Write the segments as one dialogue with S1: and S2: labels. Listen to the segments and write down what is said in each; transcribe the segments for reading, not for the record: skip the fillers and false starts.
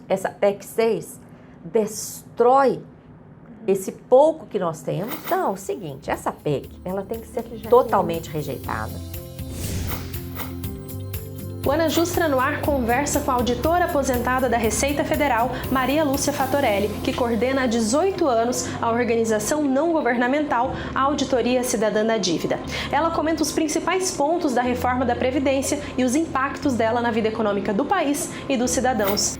S1: essa PEC 6 destrói esse pouco que nós temos. Então, é o seguinte, essa PEC, ela tem que ser totalmente rejeitada.
S2: O Ana Justra no Ar conversa com a auditora aposentada da Receita Federal, Maria Lúcia Fatorelli, que coordena há 18 anos a organização não governamental Auditoria Cidadã da Dívida. Ela comenta os principais pontos da reforma da Previdência e os impactos dela na vida econômica do país e dos cidadãos.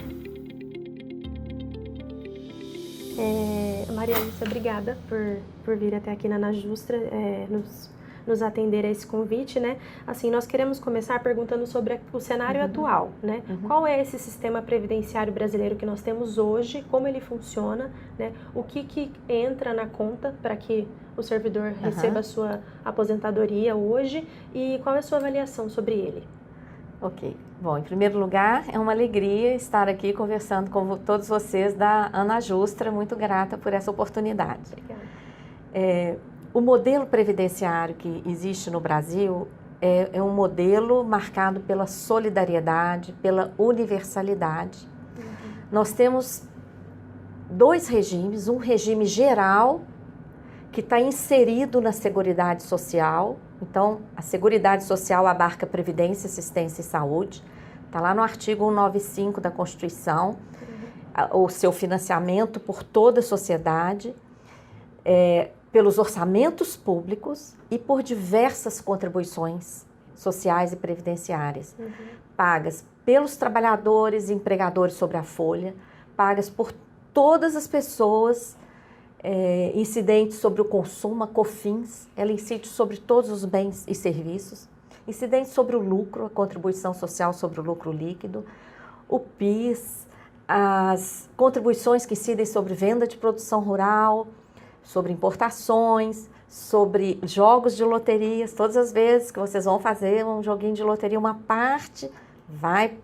S2: Maria Lúcia, obrigada por vir até aqui na Ana Justra, nos atender a esse convite, né? Assim, nós queremos começar perguntando sobre o cenário atual, né? Qual é esse sistema previdenciário brasileiro que nós temos hoje, como ele funciona, né? O que entra na conta para que o servidor receba a sua aposentadoria hoje e qual é a sua avaliação sobre ele?
S1: Ok. Bom, em primeiro lugar, é uma alegria estar aqui conversando com todos vocês da Ana Justra, muito grata por essa oportunidade. Obrigada. O modelo previdenciário que existe no Brasil é um modelo marcado pela solidariedade, pela universalidade. Nós temos dois regimes, um regime geral que está inserido na Seguridade Social. Então, a Seguridade Social abarca Previdência, Assistência e Saúde. Está lá no artigo 195 da Constituição, o seu financiamento por toda a sociedade, pelos orçamentos públicos e por diversas contribuições sociais e previdenciárias, pagas pelos trabalhadores e empregadores sobre a folha, pagas por todas as pessoas, incidentes sobre o consumo, a COFINS, ela incide sobre todos os bens e serviços, incidentes sobre o lucro, a contribuição social sobre o lucro líquido, o PIS, as contribuições que incidem sobre venda de produção rural, sobre importações, sobre jogos de loterias. Todas as vezes que vocês vão fazer um joguinho de loteria, uma parte vai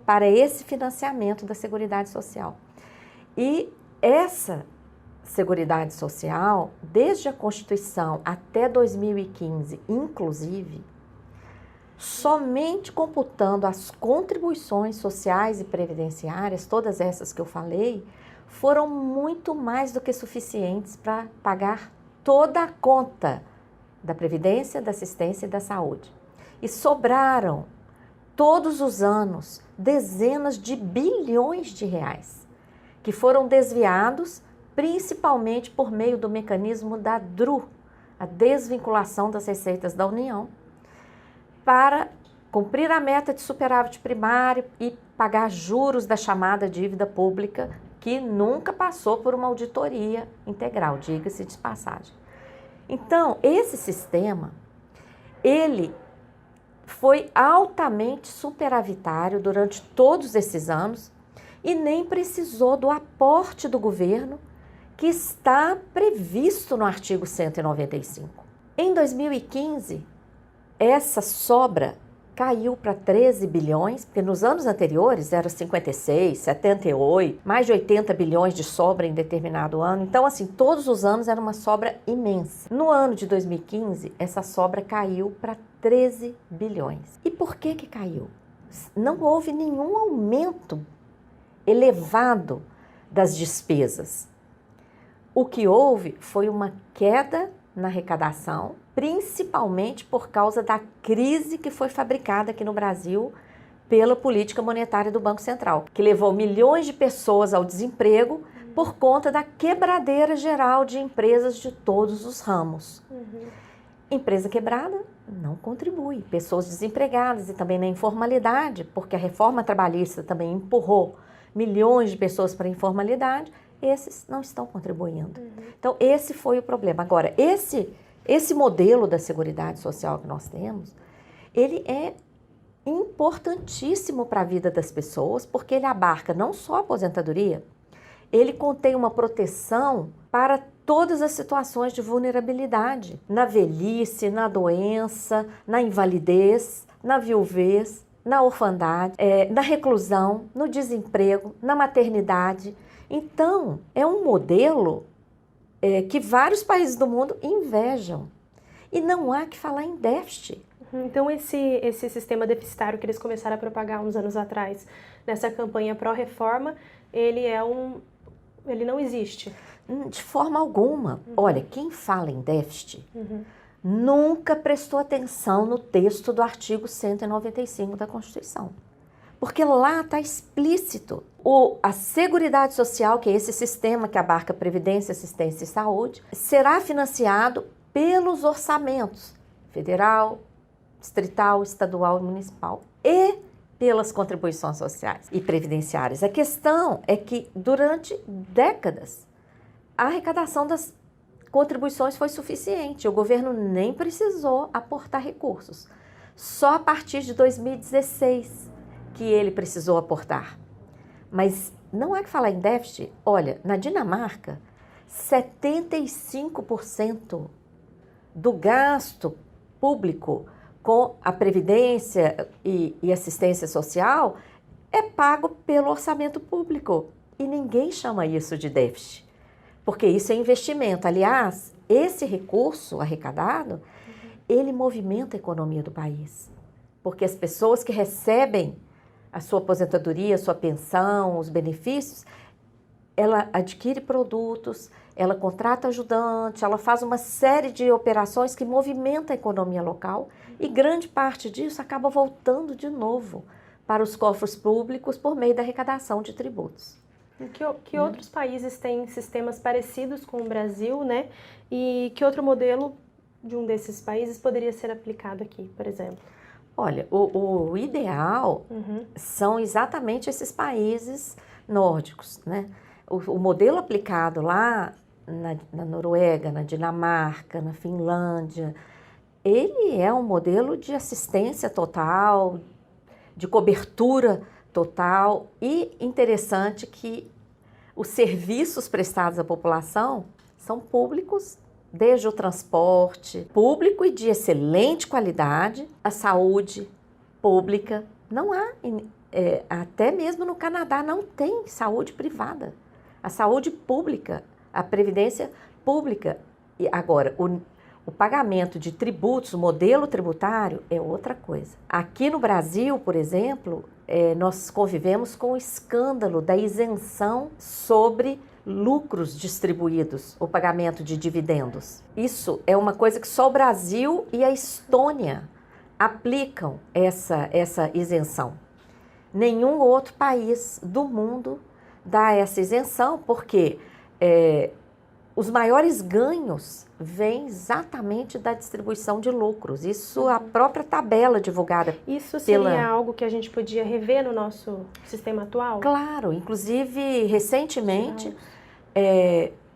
S1: para esse financiamento da Seguridade Social. E essa Seguridade Social, desde a Constituição até 2015, inclusive, somente computando as contribuições sociais e previdenciárias, todas essas que eu falei, foram muito mais do que suficientes para pagar toda a conta da Previdência, da Assistência e da Saúde. E sobraram, todos os anos, dezenas de bilhões de reais, que foram desviados principalmente por meio do mecanismo da DRU, a desvinculação das receitas da União, para cumprir a meta de superávit primário e pagar juros da chamada dívida pública, que nunca passou por uma auditoria integral, diga-se de passagem. Então, esse sistema, ele foi altamente superavitário durante todos esses anos e nem precisou do aporte do governo que está previsto no artigo 195. Em 2015, essa sobra caiu para 13 bilhões, porque nos anos anteriores era 56, 78, mais de 80 bilhões de sobra em determinado ano. Então, assim, todos os anos era uma sobra imensa. No ano de 2015, essa sobra caiu para 13 bilhões. E por que caiu? Não houve nenhum aumento elevado das despesas. O que houve foi uma queda na arrecadação, principalmente por causa da crise que foi fabricada aqui no Brasil pela política monetária do Banco Central, que levou milhões de pessoas ao desemprego por conta da quebradeira geral de empresas de todos os ramos. Empresa quebrada não contribui, pessoas desempregadas e também na informalidade, porque a reforma trabalhista também empurrou milhões de pessoas para a informalidade, esses não estão contribuindo. Então, esse foi o problema. Agora, esse modelo da Seguridade Social que nós temos, ele é importantíssimo para a vida das pessoas, porque ele abarca não só a aposentadoria, ele contém uma proteção para todas as situações de vulnerabilidade, na velhice, na doença, na invalidez, na viuvez, na orfandade, na reclusão, no desemprego, na maternidade. Então, é um modelo que vários países do mundo invejam. E não há que falar em déficit.
S2: Então, esse sistema deficitário que eles começaram a propagar uns anos atrás, nessa campanha pró-reforma, ele não existe?
S1: De forma alguma. Olha, quem fala em déficit nunca prestou atenção no texto do artigo 195 da Constituição. Porque lá está explícito a Seguridade Social, que é esse sistema que abarca Previdência, Assistência e Saúde, será financiado pelos orçamentos federal, distrital, estadual e municipal e pelas contribuições sociais e previdenciárias. A questão é que durante décadas a arrecadação das contribuições foi suficiente, o governo nem precisou aportar recursos. Só a partir de 2016 que ele precisou aportar. Mas não há que falar em déficit. Olha, na Dinamarca, 75% do gasto público com a previdência e assistência social é pago pelo orçamento público. E ninguém chama isso de déficit, porque isso é investimento. Aliás, esse recurso arrecadado, ele movimenta a economia do país. Porque as pessoas que recebem a sua aposentadoria, a sua pensão, os benefícios, ela adquire produtos, ela contrata ajudante, ela faz uma série de operações que movimentam a economia local e grande parte disso acaba voltando de novo para os cofres públicos por meio da arrecadação de tributos.
S2: Que outros países têm sistemas parecidos com o Brasil, né? E que outro modelo de um desses países poderia ser aplicado aqui, por exemplo?
S1: Olha, o ideal são exatamente esses países nórdicos, né? O modelo aplicado lá na Noruega, na Dinamarca, na Finlândia, ele é um modelo de assistência total, de cobertura total e interessante que os serviços prestados à população são públicos, desde o transporte público e de excelente qualidade, a saúde pública. Não há, até mesmo no Canadá, não tem saúde privada. A saúde pública, a previdência pública. E agora, o pagamento de tributos, o modelo tributário é outra coisa. Aqui no Brasil, por exemplo, nós convivemos com o escândalo da isenção sobre lucros distribuídos, o pagamento de dividendos. Isso é uma coisa que só o Brasil e a Estônia aplicam essa isenção. Nenhum outro país do mundo dá essa isenção, porque os maiores ganhos vêm exatamente da distribuição de lucros. Isso a própria tabela divulgada.
S2: Isso seria algo que a gente podia rever no nosso sistema atual?
S1: Claro, inclusive recentemente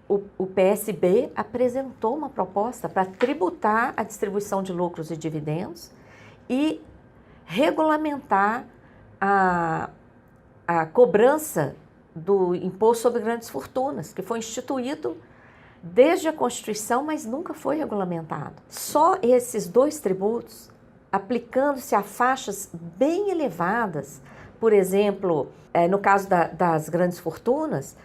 S1: o PSB apresentou uma proposta para tributar a distribuição de lucros e dividendos e regulamentar a cobrança do imposto sobre grandes fortunas, que foi instituído desde a Constituição, mas nunca foi regulamentado. Só esses dois tributos, aplicando-se a faixas bem elevadas, por exemplo, no caso das grandes fortunas,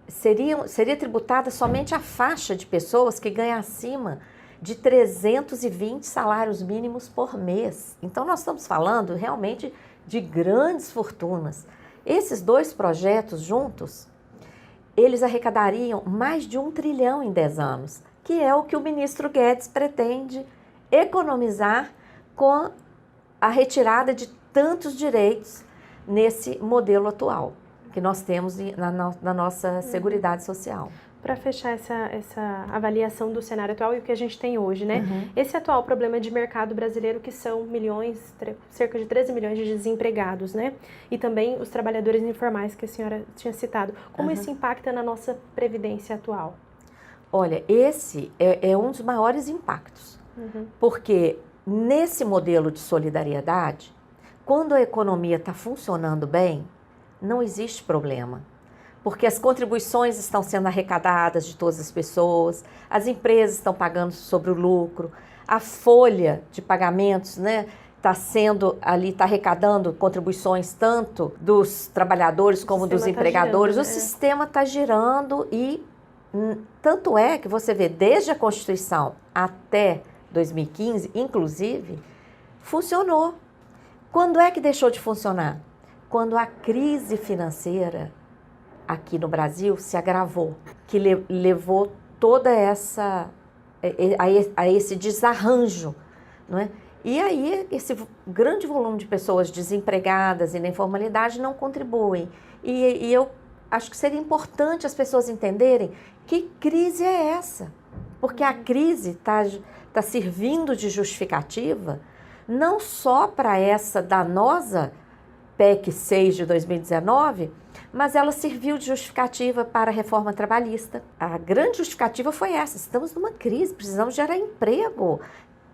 S1: seria tributada somente a faixa de pessoas que ganham acima de 320 salários mínimos por mês. Então, nós estamos falando realmente de grandes fortunas. Esses dois projetos juntos, eles arrecadariam mais de 1 trilhão em 10 anos, que é o que o ministro Guedes pretende economizar com a retirada de tantos direitos nesse modelo atual que nós temos na nossa Seguridade Social.
S2: Para fechar essa avaliação do cenário atual e o que a gente tem hoje, né? Esse atual problema de mercado brasileiro, que são cerca de 13 milhões de desempregados, né? E também os trabalhadores informais que a senhora tinha citado. Como isso impacta na nossa previdência atual?
S1: Olha, esse é um dos maiores impactos, porque nesse modelo de solidariedade, quando a economia está funcionando bem, não existe problema. Porque as contribuições estão sendo arrecadadas de todas as pessoas, as empresas estão pagando sobre o lucro, a folha de pagamentos, né, está arrecadando contribuições tanto dos trabalhadores como dos empregadores. O sistema está girando e tanto é que você vê desde a Constituição até 2015, inclusive, funcionou. Quando é que deixou de funcionar? Quando a crise financeira aqui no Brasil se agravou, que levou toda a esse desarranjo, não é? E aí esse grande volume de pessoas desempregadas e na informalidade não contribuem. E eu acho que seria importante as pessoas entenderem que crise é essa, porque a crise está servindo de justificativa não só para essa danosa PEC 6 de 2019, mas ela serviu de justificativa para a reforma trabalhista. A grande justificativa foi essa: estamos numa crise, precisamos gerar emprego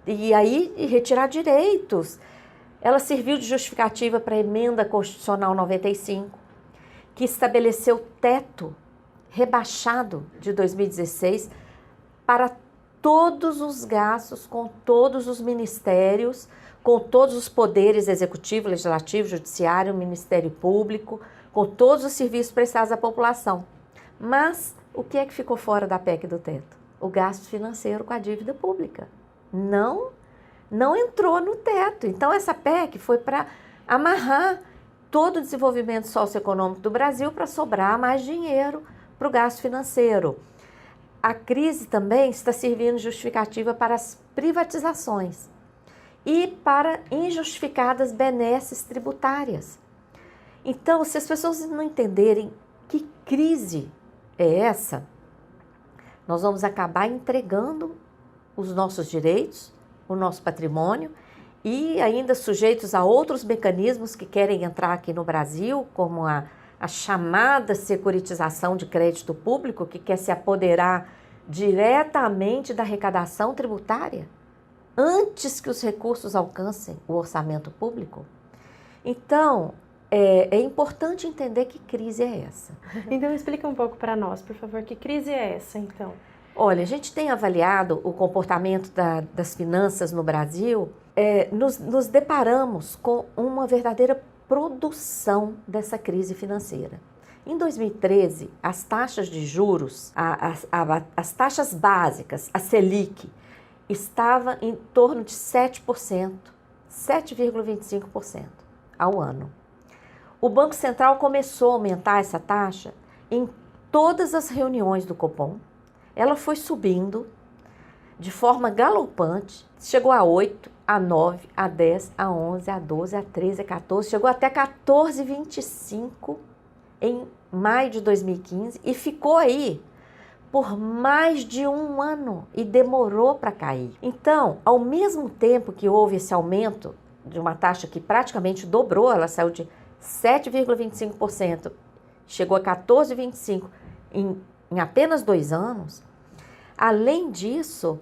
S1: e aí retirar direitos. Ela serviu de justificativa para a emenda constitucional 95, que estabeleceu teto rebaixado de 2016 para todos os gastos com todos os ministérios, com todos os poderes executivo, legislativo, judiciário, Ministério Público, com todos os serviços prestados à população. Mas o que é que ficou fora da PEC do teto? O gasto financeiro com a dívida pública. Não entrou no teto. Então essa PEC foi para amarrar todo o desenvolvimento socioeconômico do Brasil para sobrar mais dinheiro para o gasto financeiro. A crise também está servindo de justificativa para as privatizações e para injustificadas benesses tributárias. Então, se as pessoas não entenderem que crise é essa, nós vamos acabar entregando os nossos direitos, o nosso patrimônio e ainda sujeitos a outros mecanismos que querem entrar aqui no Brasil, como a chamada securitização de crédito público, que quer se apoderar diretamente da arrecadação tributária, antes que os recursos alcancem o orçamento público. Então, é importante entender que crise é essa.
S2: Então, explica um pouco para nós, por favor, que crise é essa, então?
S1: Olha, a gente tem avaliado o comportamento das finanças no Brasil, nos deparamos com uma verdadeira produção dessa crise financeira. Em 2013, as taxas de juros, as taxas básicas, a Selic, estava em torno de 7%, 7,25% ao ano. O Banco Central começou a aumentar essa taxa em todas as reuniões do Copom. Ela foi subindo de forma galopante, chegou a 8%, a 9%, a 10%, a 11%, a 12%, a 13%, a 14%, chegou até 14,25% em maio de 2015 e ficou aí por mais de um ano e demorou para cair. Então, ao mesmo tempo que houve esse aumento de uma taxa que praticamente dobrou, ela saiu de 7,25%, chegou a 14,25% em apenas 2 anos, além disso,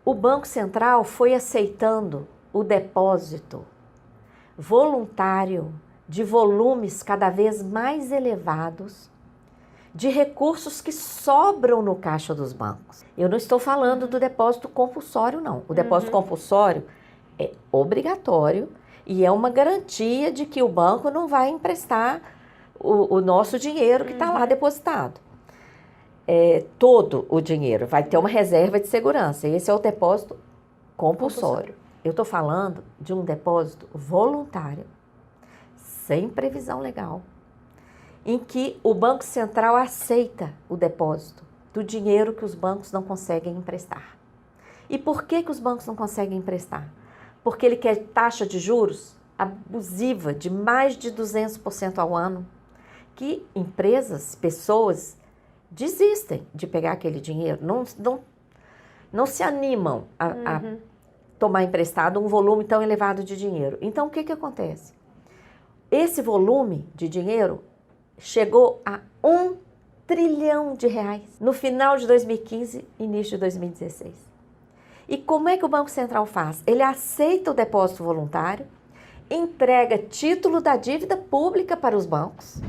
S1: o Banco Central foi aceitando o depósito voluntário de volumes cada vez mais elevados de recursos que sobram no caixa dos bancos. Eu não estou falando do depósito compulsório, não. O depósito compulsório é obrigatório e é uma garantia de que o banco não vai emprestar o nosso dinheiro que está lá depositado. Todo o dinheiro, vai ter uma reserva de segurança. Esse é o depósito compulsório. Eu estou falando de um depósito voluntário, sem previsão legal, em que o Banco Central aceita o depósito do dinheiro que os bancos não conseguem emprestar. E por que os bancos não conseguem emprestar? Porque ele quer taxa de juros abusiva de mais de 200% ao ano, que empresas, pessoas desistem de pegar aquele dinheiro, não se animam a tomar emprestado um volume tão elevado de dinheiro. Então, o que acontece? Esse volume de dinheiro chegou a R$1 trilhão no final de 2015, início de 2016. E como é que o Banco Central faz? Ele aceita o depósito voluntário, entrega título da dívida pública para os bancos.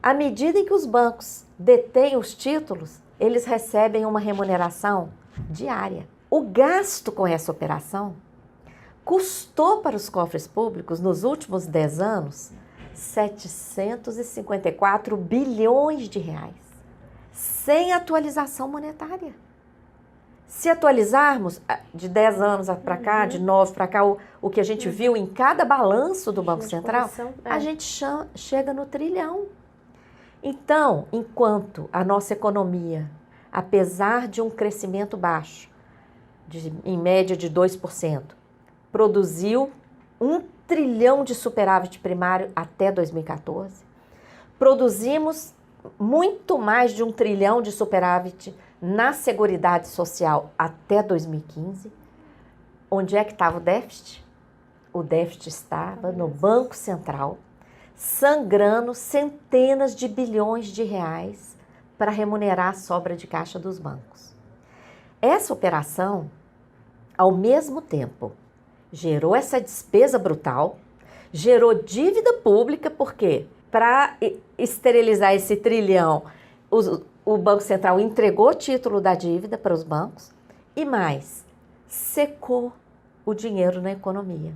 S1: À medida em que os bancos detêm os títulos, eles recebem uma remuneração diária. O gasto com essa operação custou para os cofres públicos, nos últimos 10 anos, 754 bilhões de reais, sem atualização monetária. Se atualizarmos de 10 anos para cá, de 9 para cá, o que a gente viu em cada balanço do Banco Central, a gente chega no trilhão. Então, enquanto a nossa economia, apesar de um crescimento baixo, em média de 2%, produziu 1 trilhão de superávit primário até 2014, produzimos muito mais de 1 trilhão de superávit na Seguridade Social até 2015. Onde é que estava o déficit? O déficit estava no Banco Central, sangrando centenas de bilhões de reais para remunerar a sobra de caixa dos bancos. Essa operação, ao mesmo tempo, gerou essa despesa brutal, gerou dívida pública, porque para esterilizar esse trilhão, o Banco Central entregou o título da dívida para os bancos e mais, secou o dinheiro na economia,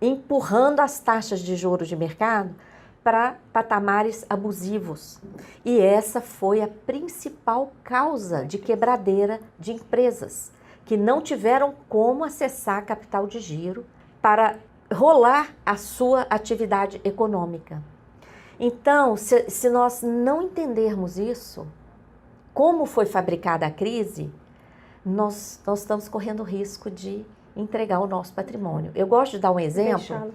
S1: empurrando as taxas de juros de mercado para patamares abusivos. E essa foi a principal causa de quebradeira de empresas, que não tiveram como acessar capital de giro para rolar a sua atividade econômica. Então, se nós não entendermos isso, como foi fabricada a crise, nós estamos correndo o risco de entregar o nosso patrimônio. Eu gosto de dar um exemplo.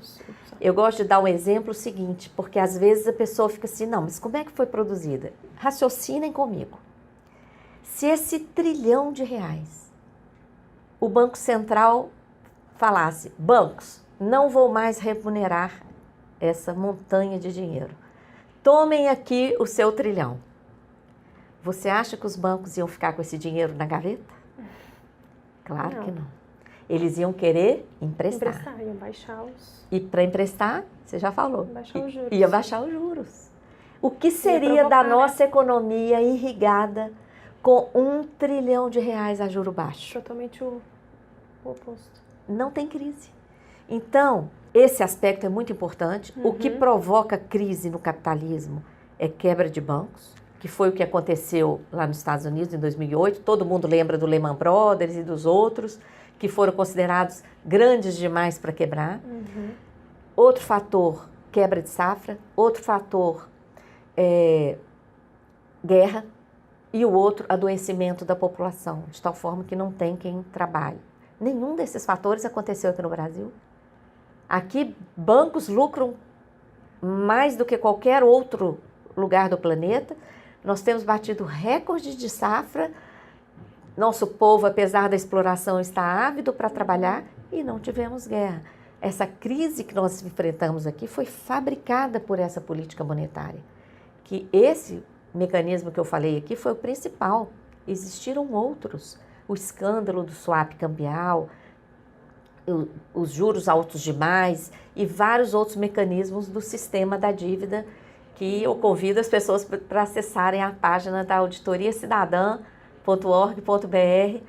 S1: Eu gosto de dar um exemplo seguinte, porque às vezes a pessoa fica assim, não, mas como é que foi produzida? Raciocinem comigo. Se esse trilhão de reais, o Banco Central falasse, bancos, não vou mais remunerar essa montanha de dinheiro. Tomem aqui o seu trilhão. Você acha que os bancos iam ficar com esse dinheiro na gaveta? Claro que não. Eles iam querer emprestar.
S2: Iam baixar os...
S1: E para emprestar, você já falou,
S2: baixar os juros.
S1: Ia baixar os juros. O que seria da nossa economia irrigada com 1 trilhão de reais a juro baixo?
S2: Totalmente o oposto.
S1: Não tem crise. Então, esse aspecto é muito importante. O que provoca crise no capitalismo é quebra de bancos, que foi o que aconteceu lá nos Estados Unidos em 2008. Todo mundo lembra do Lehman Brothers e dos outros, que foram considerados grandes demais para quebrar. Outro fator, quebra de safra. Outro fator, guerra. E o outro, adoecimento da população, de tal forma que não tem quem trabalhe. Nenhum desses fatores aconteceu aqui no Brasil. Aqui, bancos lucram mais do que qualquer outro lugar do planeta. Nós temos batido recorde de safra. Nosso povo, apesar da exploração, está ávido para trabalhar e não tivemos guerra. Essa crise que nós enfrentamos aqui foi fabricada por essa política monetária. Que esse mecanismo que eu falei aqui foi o principal. Existiram outros. O escândalo do swap cambial, os juros altos demais e vários outros mecanismos do sistema da dívida, que eu convido as pessoas para acessarem a página da auditoriacidadã.org.br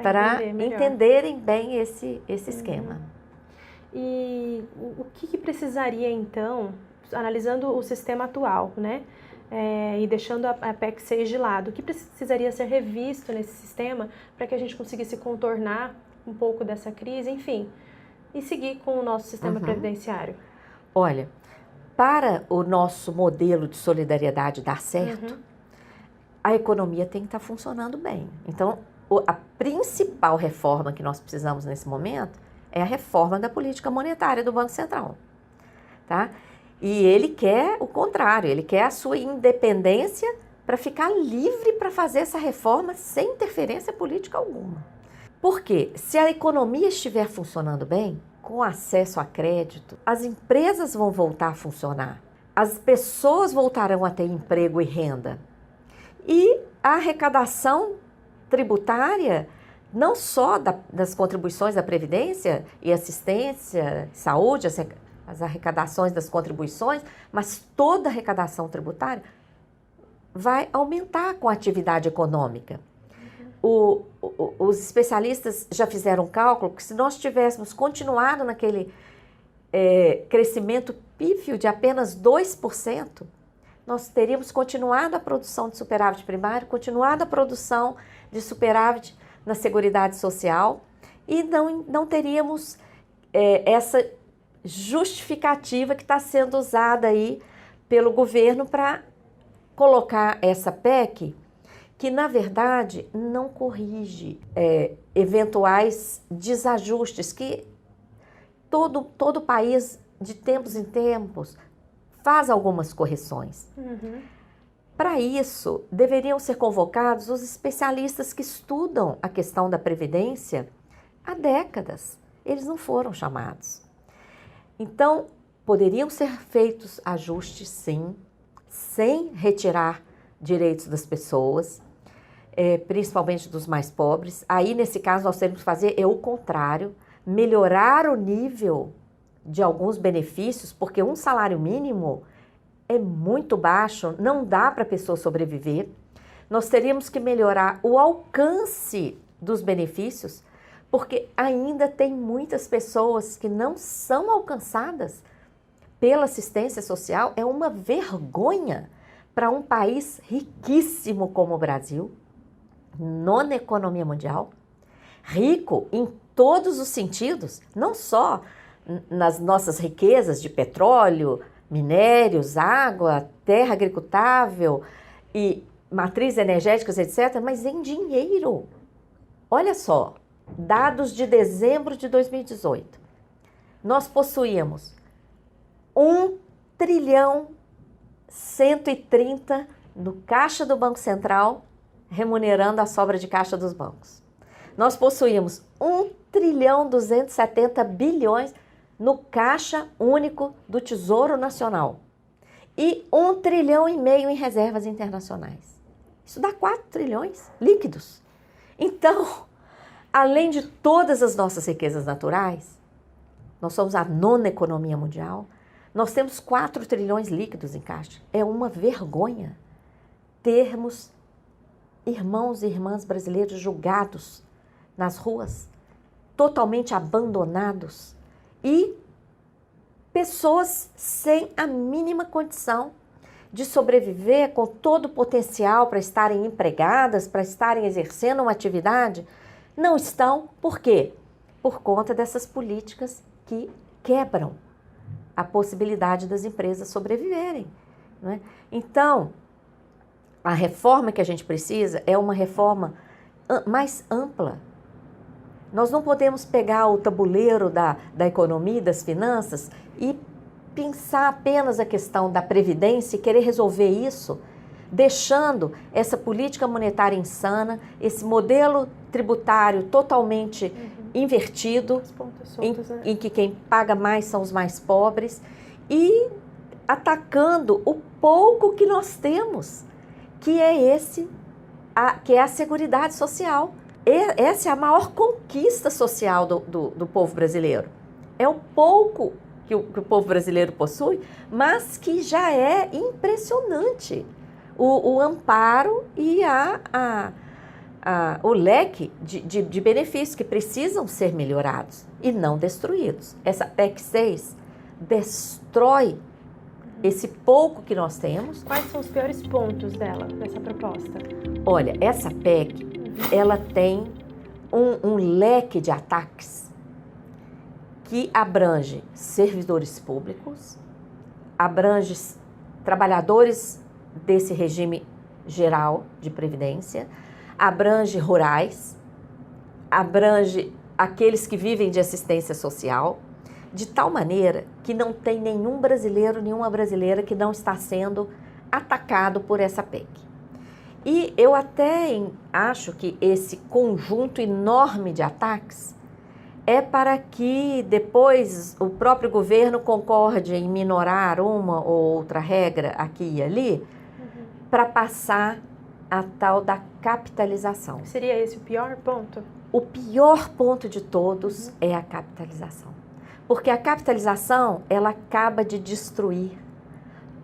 S1: para entenderem bem esse esquema.
S2: E o que precisaria, então, analisando o sistema atual, né? E deixando a PEC 6 de lado, o que precisaria ser revisto nesse sistema para que a gente conseguisse contornar um pouco dessa crise, enfim, e seguir com o nosso sistema previdenciário?
S1: Olha, para o nosso modelo de solidariedade dar certo, a economia tem que estar funcionando bem. Então, a principal reforma que nós precisamos nesse momento é a reforma da política monetária do Banco Central, tá? E ele quer o contrário, ele quer a sua independência para ficar livre para fazer essa reforma sem interferência política alguma. Por quê? Se a economia estiver funcionando bem, com acesso a crédito, as empresas vão voltar a funcionar, as pessoas voltarão a ter emprego e renda. E a arrecadação tributária, não só das contribuições da Previdência e assistência, saúde, as arrecadações das contribuições, mas toda a arrecadação tributária vai aumentar com a atividade econômica. Os especialistas já fizeram um cálculo que se nós tivéssemos continuado naquele crescimento pífio de apenas 2%, nós teríamos continuado a produção de superávit primário, continuado a produção de superávit na Seguridade Social e não teríamos essa justificativa que está sendo usada aí pelo governo para colocar essa PEC, que na verdade não corrige eventuais desajustes que todo país, de tempos em tempos, faz algumas correções.
S2: Uhum.
S1: Para isso, deveriam ser convocados os especialistas que estudam a questão da Previdência há décadas. Eles não foram chamados. Então, poderiam ser feitos ajustes, sim, sem retirar direitos das pessoas, principalmente dos mais pobres. Aí, nesse caso, nós temos que fazer o contrário, melhorar o nível de alguns benefícios, porque um salário mínimo é muito baixo, não dá para a pessoa sobreviver. Nós teríamos que melhorar o alcance dos benefícios, porque ainda tem muitas pessoas que não são alcançadas pela assistência social. É uma vergonha para um país riquíssimo como o Brasil, nona economia mundial, rico em todos os sentidos, não só nas nossas riquezas de petróleo, minérios, água, terra agricultável e matrizes energéticas, etc., mas em dinheiro. Olha só, dados de dezembro de 2018. Nós possuíamos 1.130 no caixa do Banco Central, remunerando a sobra de caixa dos bancos. Nós possuímos 1.270 bilhões no Caixa Único do Tesouro Nacional e 1,5 trilhão em reservas internacionais. Isso dá 4 trilhões líquidos. Então, além de todas as nossas riquezas naturais, nós somos a nona economia mundial, nós temos 4 trilhões líquidos em caixa. É uma vergonha termos irmãos e irmãs brasileiros julgados nas ruas, totalmente abandonados, e pessoas sem a mínima condição de sobreviver, com todo o potencial para estarem empregadas, para estarem exercendo uma atividade, não estão. Por quê? Por conta dessas políticas que quebram a possibilidade das empresas sobreviverem, não é? Então, a reforma que a gente precisa é uma reforma mais ampla. Nós não podemos pegar o tabuleiro da economia e das finanças e pensar apenas a questão da previdência e querer resolver isso, deixando essa política monetária insana, esse modelo tributário totalmente invertido, em que quem paga mais são os mais pobres, e atacando o pouco que nós temos, que é que é a Seguridade Social. Essa é a maior conquista social do povo brasileiro. É o pouco que o povo brasileiro possui, mas que já é impressionante. O amparo e o leque de benefícios que precisam ser melhorados e não destruídos. Essa PEC 6 destrói esse pouco que nós temos.
S2: Quais são os piores pontos dessa proposta?
S1: Olha, essa PEC, ela tem um leque de ataques que abrange servidores públicos, abrange trabalhadores desse regime geral de previdência, abrange rurais, abrange aqueles que vivem de assistência social, de tal maneira que não tem nenhum brasileiro, nenhuma brasileira que não está sendo atacado por essa PEC. E eu até acho que esse conjunto enorme de ataques é para que depois o próprio governo concorde em minorar uma ou outra regra aqui e ali, para passar a tal da capitalização.
S2: Seria esse o pior ponto?
S1: O pior ponto de todos é a capitalização. Porque a capitalização, ela acaba de destruir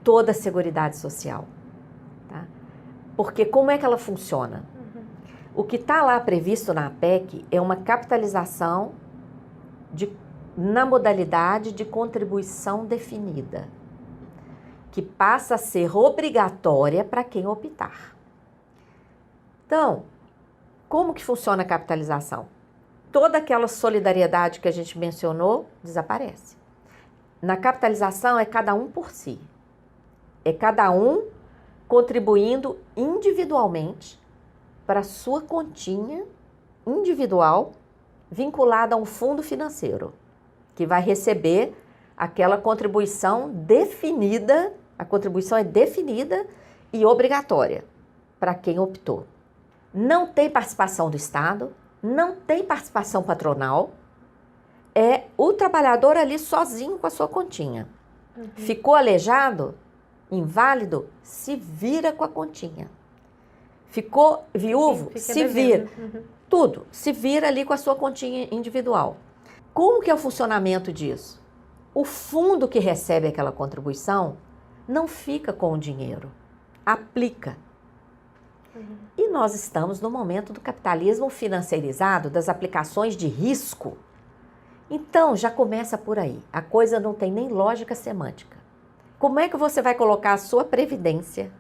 S1: toda a Seguridade Social. Tá? Porque como é que ela funciona? O que está lá previsto na PEC é uma capitalização na modalidade de contribuição definida, que passa a ser obrigatória para quem optar. Então, Como que funciona a capitalização? Toda aquela solidariedade que a gente mencionou desaparece. Na capitalização é cada um por si. É cada um contribuindo individualmente para a sua continha individual vinculada a um fundo financeiro, que vai receber aquela contribuição definida, a contribuição é definida e obrigatória para quem optou. Não tem participação do Estado, não tem participação patronal, é o trabalhador ali sozinho com a sua continha. Ficou aleijado, inválido, se vira com a continha. Ficou viúvo, se vira. Tudo, se vira ali com a sua continha individual. Como que é o funcionamento disso? O fundo que recebe aquela contribuição não fica com o dinheiro, aplica. E nós estamos no momento do capitalismo financeirizado, das aplicações de risco. Então, já começa por aí. A coisa não tem nem lógica semântica. Como é que você vai colocar a sua previdência?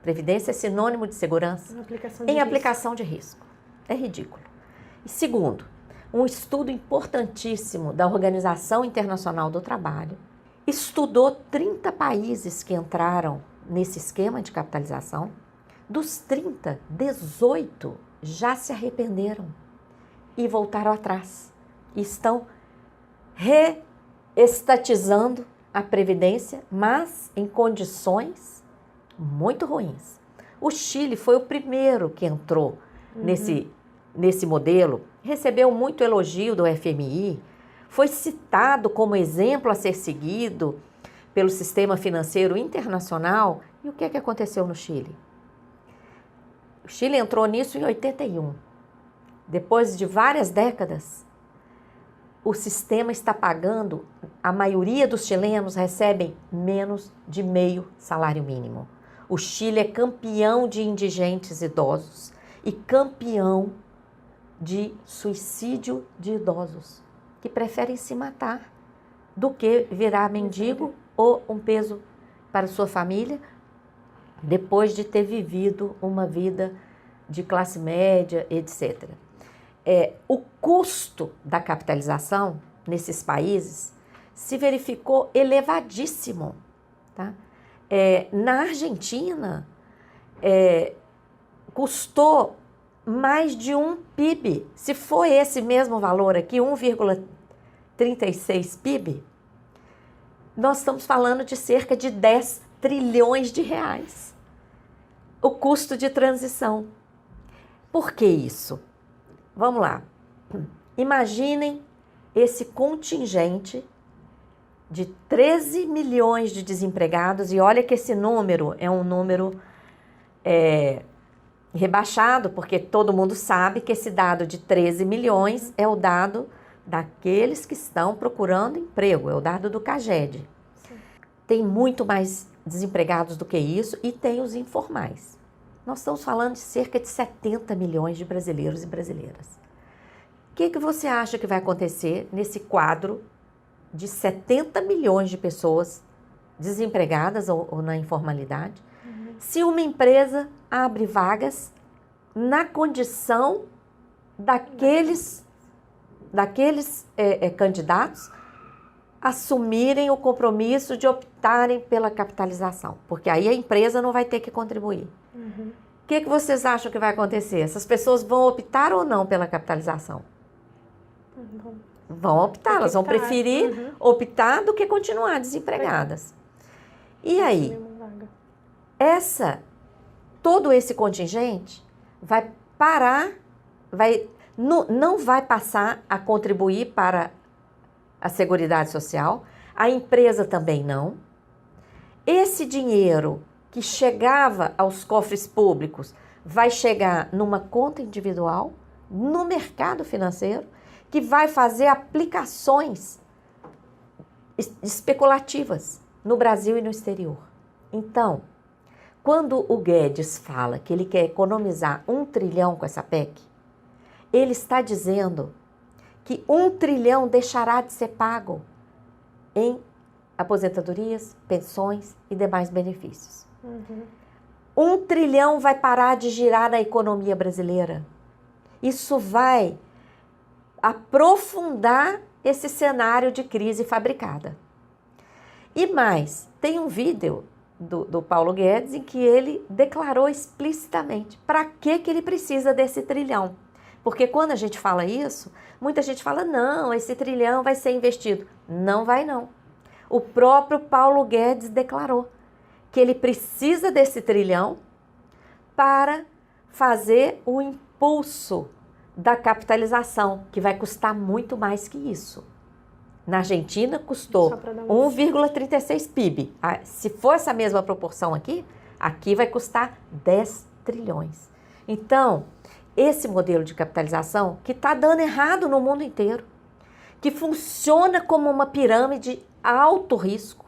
S1: Previdência é sinônimo de segurança? Em aplicação de risco. É ridículo. E segundo, um estudo importantíssimo da Organização Internacional do Trabalho estudou 30 países que entraram nesse esquema de capitalização. Dos 30, 18 já se arrependeram e voltaram atrás. E estão reestatizando a Previdência, mas em condições muito ruins. O Chile foi o primeiro que entrou nesse modelo, recebeu muito elogio do FMI, foi citado como exemplo a ser seguido pelo sistema financeiro internacional. E o que é que aconteceu no Chile? O Chile entrou nisso em 81. Depois de várias décadas, o sistema está pagando, a maioria dos chilenos recebem menos de meio salário mínimo. O Chile é campeão de indigentes idosos e campeão de suicídio de idosos, que preferem se matar do que virar mendigo ou um peso para sua família, depois de ter vivido uma vida de classe média, etc. O custo da capitalização nesses países se verificou elevadíssimo. Tá? Na Argentina, custou mais de um PIB. Se foi esse mesmo valor aqui, 1,36 PIB, nós estamos falando de cerca de 10 trilhões de reais. O custo de transição. Por que isso? Vamos lá. Imaginem esse contingente de 13 milhões de desempregados, e olha que esse número é um número rebaixado, porque todo mundo sabe que esse dado de 13 milhões é o dado daqueles que estão procurando emprego, é o dado do CAGED. Sim. Tem muito mais desempregados do que isso e tem os informais. Nós estamos falando de cerca de 70 milhões de brasileiros e brasileiras. O que você acha que vai acontecer nesse quadro de 70 milhões de pessoas desempregadas ou na informalidade, se uma empresa abre vagas na condição daqueles candidatos assumirem o compromisso de optarem pela capitalização, porque aí a empresa não vai ter que contribuir. O que vocês acham que vai acontecer? Essas pessoas vão optar ou não pela capitalização? Vão optar, elas vão preferir optar do que continuar desempregadas. E aí, todo esse contingente vai parar, não vai passar a contribuir para a Seguridade Social, a empresa também não. Esse dinheiro que chegava aos cofres públicos vai chegar numa conta individual, no mercado financeiro, que vai fazer aplicações especulativas no Brasil e no exterior. Então, quando o Guedes fala que ele quer economizar 1 trilhão com essa PEC, ele está dizendo que 1 trilhão deixará de ser pago em aposentadorias, pensões e demais benefícios. 1 trilhão vai parar de girar na economia brasileira. Isso vai aprofundar esse cenário de crise fabricada. E mais, tem um vídeo do Paulo Guedes em que ele declarou explicitamente para que ele precisa desse trilhão. Porque quando a gente fala isso, muita gente fala, não, esse trilhão vai ser investido. Não vai não. O próprio Paulo Guedes declarou que ele precisa desse trilhão para fazer o impulso da capitalização, que vai custar muito mais que isso. Na Argentina custou 1,36 PIB. Se for essa mesma proporção aqui vai custar 10 trilhões. Então, esse modelo de capitalização que está dando errado no mundo inteiro, que funciona como uma pirâmide alto risco,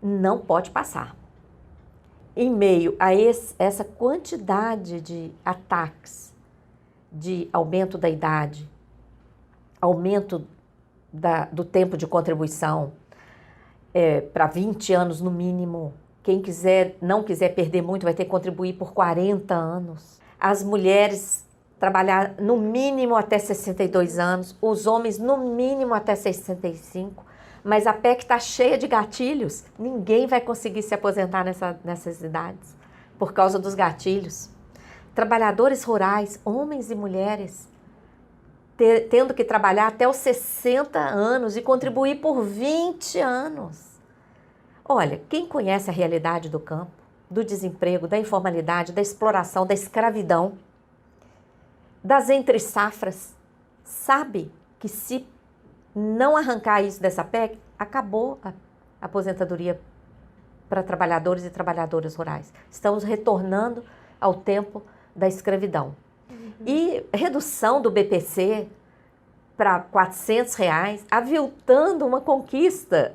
S1: não pode passar. Em meio a essa quantidade de ataques, de aumento da idade, aumento do tempo de contribuição para 20 anos no mínimo. Quem não quiser perder muito vai ter que contribuir por 40 anos. As mulheres trabalhar no mínimo até 62 anos, os homens no mínimo até 65, mas a PEC está cheia de gatilhos, ninguém vai conseguir se aposentar nessas idades por causa dos gatilhos. Trabalhadores rurais, homens e mulheres, tendo que trabalhar até os 60 anos e contribuir por 20 anos. Olha, quem conhece a realidade do campo, do desemprego, da informalidade, da exploração, da escravidão, das entre-safras, sabe que se não arrancar isso dessa PEC, acabou a aposentadoria para trabalhadores e trabalhadoras rurais. Estamos retornando ao tempo da escravidão. E redução do BPC para R$400, aviltando uma conquista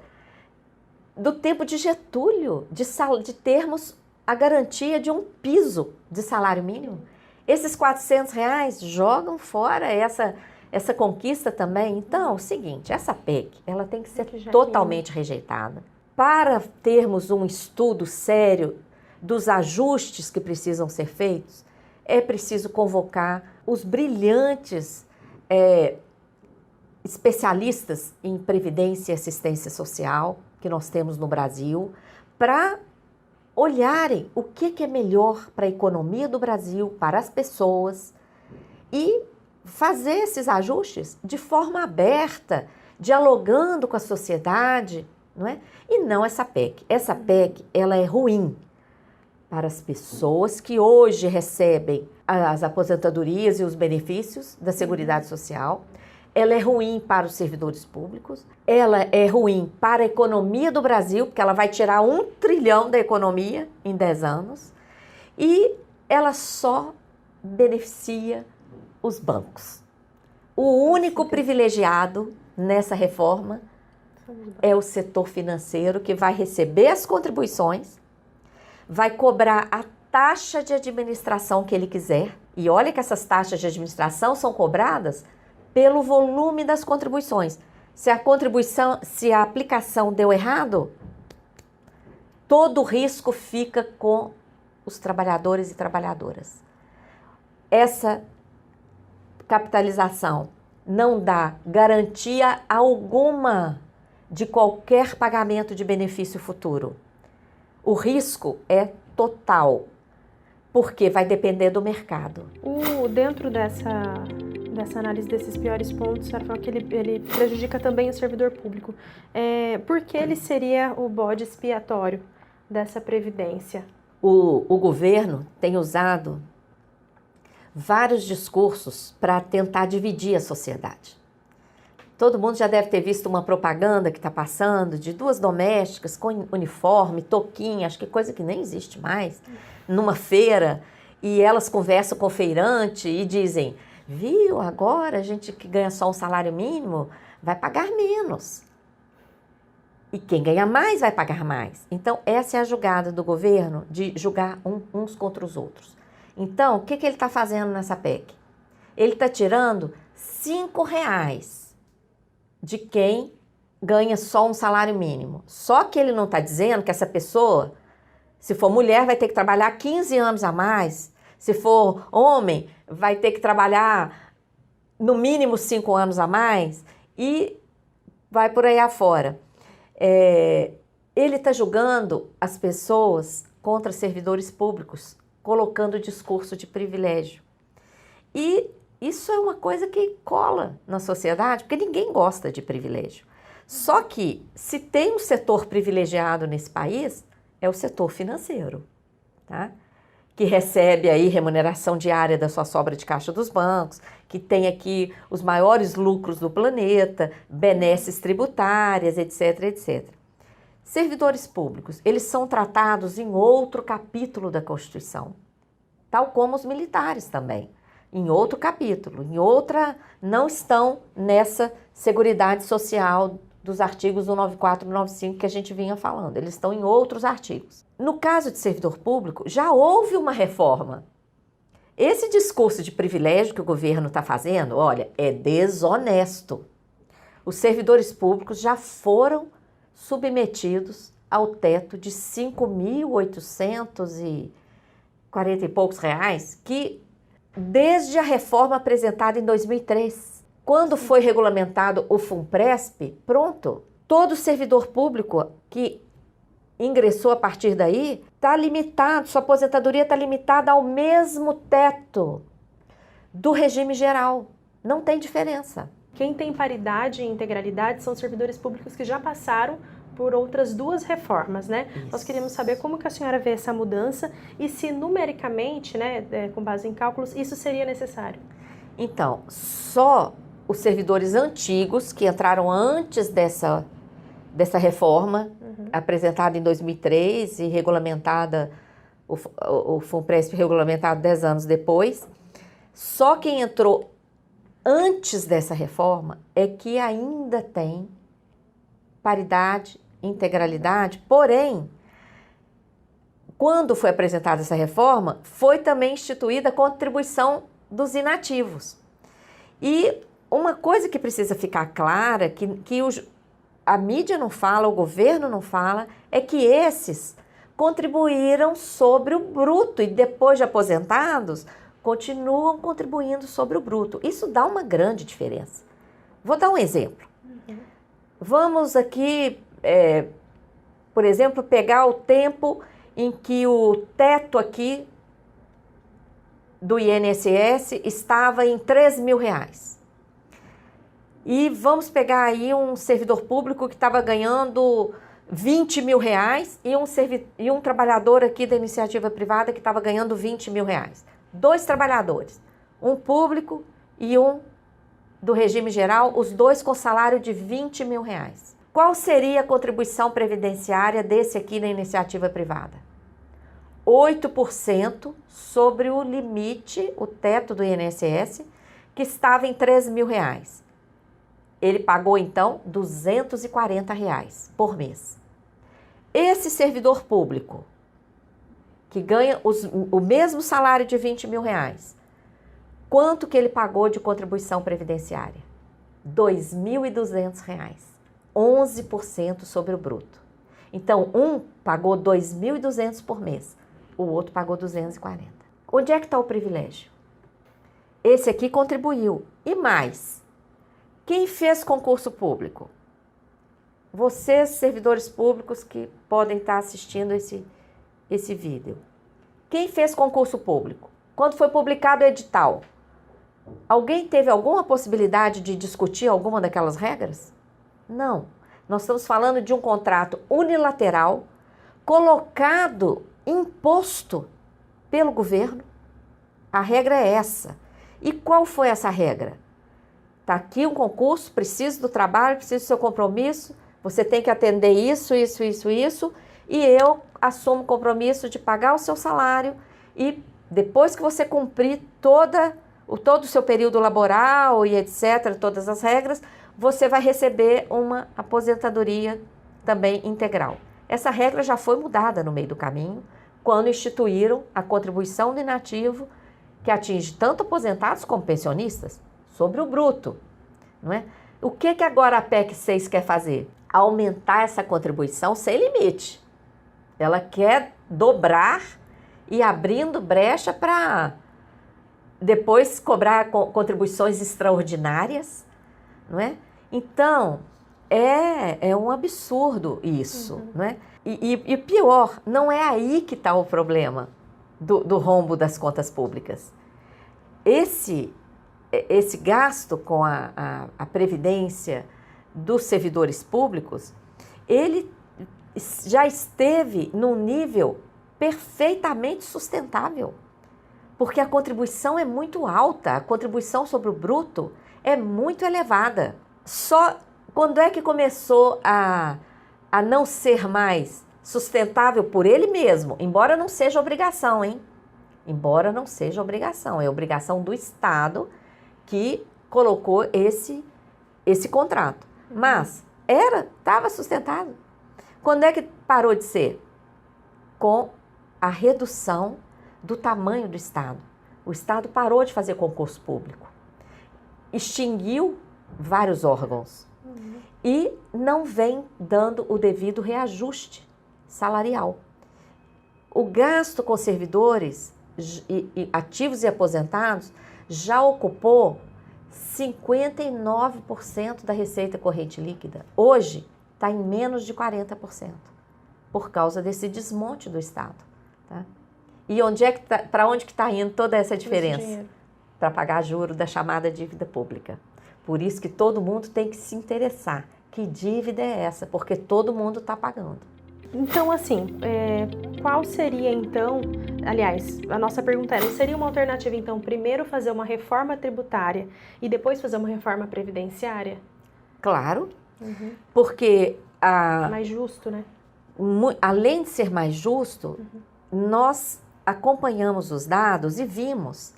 S1: do tempo de Getúlio, de termos a garantia de um piso de salário mínimo. Esses R$400 jogam fora essa conquista também. Então, é o seguinte, essa PEC ela tem que ser totalmente rejeitada. Para termos um estudo sério dos ajustes que precisam ser feitos, é preciso convocar os brilhantes especialistas em previdência e assistência social que nós temos no Brasil, para olharem o que é melhor para a economia do Brasil, para as pessoas, e fazer esses ajustes de forma aberta, dialogando com a sociedade, não é? E não essa PEC. Essa PEC, ela é ruim para as pessoas que hoje recebem as aposentadorias e os benefícios da Seguridade Social. Ela é ruim para os servidores públicos, ela é ruim para a economia do Brasil, porque ela vai tirar 1 trilhão da economia em 10 anos, e ela só beneficia os bancos. O único privilegiado nessa reforma é o setor financeiro, que vai receber as contribuições, vai cobrar a taxa de administração que ele quiser, e olha que essas taxas de administração são cobradas pelo volume das contribuições. Se a aplicação deu errado, todo o risco fica com os trabalhadores e trabalhadoras. Essa capitalização não dá garantia alguma de qualquer pagamento de benefício futuro. O risco é total, porque vai depender do mercado.
S2: Dentro dessa análise desses piores pontos, a falou que ele prejudica também o servidor público. Por que ele seria o bode expiatório dessa previdência?
S1: O governo tem usado vários discursos para tentar dividir a sociedade. Todo mundo já deve ter visto uma propaganda que está passando de 2 domésticas com uniforme, toquinha, acho que coisa que nem existe mais, numa feira, e elas conversam com o feirante e dizem, viu, agora a gente que ganha só um salário mínimo vai pagar menos. E quem ganha mais vai pagar mais. Então, essa é a jogada do governo, de julgar uns contra os outros. Então, o que ele está fazendo nessa PEC? Ele está tirando R$5 de quem ganha só um salário mínimo. Só que ele não está dizendo que essa pessoa, se for mulher, vai ter que trabalhar 15 anos a mais. Se for homem, vai ter que trabalhar no mínimo 5 anos a mais e vai por aí afora. Ele está julgando as pessoas contra servidores públicos, colocando discurso de privilégio. E isso é uma coisa que cola na sociedade, porque ninguém gosta de privilégio. Só que, se tem um setor privilegiado nesse país, é o setor financeiro, tá? Que recebe aí remuneração diária da sua sobra de caixa dos bancos, que tem aqui os maiores lucros do planeta, benesses tributárias, etc, etc. Servidores públicos, eles são tratados em outro capítulo da Constituição, tal como os militares também, em outro capítulo, não estão nessa Seguridade Social dos artigos 194 e 195 que a gente vinha falando, eles estão em outros artigos. No caso de servidor público, já houve uma reforma. Esse discurso de privilégio que o governo está fazendo, olha, é desonesto. Os servidores públicos já foram submetidos ao teto de 5.840 e poucos reais, que desde a reforma apresentada em 2003, quando foi regulamentado o FUNPRESP, pronto, todo servidor público que ingressou a partir daí está limitado, sua aposentadoria está limitada ao mesmo teto do regime geral, não tem diferença.
S2: Quem tem paridade e integralidade são servidores públicos que já passaram por outras 2 reformas, né? Isso. Nós queríamos saber como que a senhora vê essa mudança e se numericamente, né, com base em cálculos, isso seria necessário.
S1: Então, só os servidores antigos que entraram antes dessa reforma, apresentada em 2003 e regulamentada, o FUNPRESP regulamentado 10 anos depois, só quem entrou antes dessa reforma é que ainda tem paridade, integralidade, porém, quando foi apresentada essa reforma, foi também instituída a contribuição dos inativos. E uma coisa que precisa ficar clara, que a mídia não fala, o governo não fala, é que esses contribuíram sobre o bruto e depois de aposentados, continuam contribuindo sobre o bruto. Isso dá uma grande diferença. Vou dar um exemplo. Vamos aqui, por exemplo, pegar o tempo em que o teto aqui do INSS estava em R$3.000. E vamos pegar aí um servidor público que estava ganhando R$20.000 e um trabalhador aqui da iniciativa privada que estava ganhando R$20.000. 2 trabalhadores, um público e um do regime geral, os 2 com salário de R$20.000. Qual seria a contribuição previdenciária desse aqui na iniciativa privada? 8% sobre o limite, o teto do INSS, que estava em R$3.000. Ele pagou, então, R$240 por mês. Esse servidor público, que ganha o mesmo salário de R$20.000, quanto que ele pagou de contribuição previdenciária? R$2.200, 11% sobre o bruto. Então, um pagou R$2.200 por mês, o outro pagou R$240. Onde é que está o privilégio? Esse aqui contribuiu. E mais, quem fez concurso público? Vocês, servidores públicos que podem estar assistindo esse vídeo. Quem fez concurso público? Quando foi publicado o edital, alguém teve alguma possibilidade de discutir alguma daquelas regras? Não. Nós estamos falando de um contrato unilateral, colocado, imposto pelo governo. A regra é essa. E qual foi essa regra? Está aqui um concurso, preciso do trabalho, preciso do seu compromisso, você tem que atender isso, e eu assumo o compromisso de pagar o seu salário e depois que você cumprir todo o seu período laboral e etc., todas as regras, você vai receber uma aposentadoria também integral. Essa regra já foi mudada no meio do caminho, quando instituíram a contribuição do inativo, que atinge tanto aposentados como pensionistas, sobre o bruto, não é? O que agora a PEC 6 quer fazer? Aumentar essa contribuição sem limite. Ela quer dobrar e abrindo brecha para depois cobrar contribuições extraordinárias, não é? Então, é um absurdo isso, não é? E pior, não é aí que está o problema do rombo das contas públicas. Esse gasto com a previdência dos servidores públicos, ele já esteve num nível perfeitamente sustentável, porque a contribuição é muito alta, a contribuição sobre o bruto é muito elevada. Só quando é que começou a não ser mais sustentável por ele mesmo, embora não seja obrigação, hein? Embora não seja obrigação, é obrigação do Estado que colocou esse contrato. Mas estava sustentado. Quando é que parou de ser? Com a redução do tamanho do Estado. O Estado parou de fazer concurso público, extinguiu vários órgãos e não vem dando o devido reajuste salarial. O gasto com servidores ativos e aposentados já ocupou 59% da receita corrente líquida. Hoje está em menos de 40%, por causa desse desmonte do Estado. Tá? E para onde que está indo toda essa diferença? Para pagar juros da chamada dívida pública. Por isso que todo mundo tem que se interessar. Que dívida é essa? Porque todo mundo está pagando.
S2: Então, assim, qual seria então, aliás, a nossa pergunta era, seria uma alternativa então, primeiro fazer uma reforma tributária e depois fazer uma reforma previdenciária?
S1: Claro, porque
S2: mais justo, né?
S1: Além de ser mais justo, nós acompanhamos os dados e vimos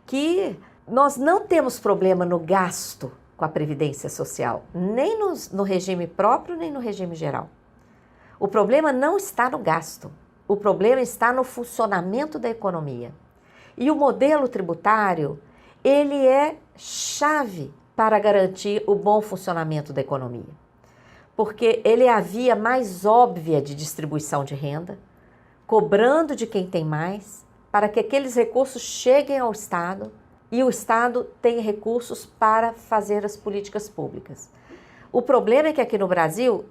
S1: que nós não temos problema no gasto com a Previdência Social, nem no regime próprio, nem no regime geral. O problema não está no gasto, o problema está no funcionamento da economia. E o modelo tributário, ele é chave para garantir o bom funcionamento da economia. Porque ele é a via mais óbvia de distribuição de renda, cobrando de quem tem mais, para que aqueles recursos cheguem ao Estado e o Estado tenha recursos para fazer as políticas públicas. O problema é que aqui no Brasil,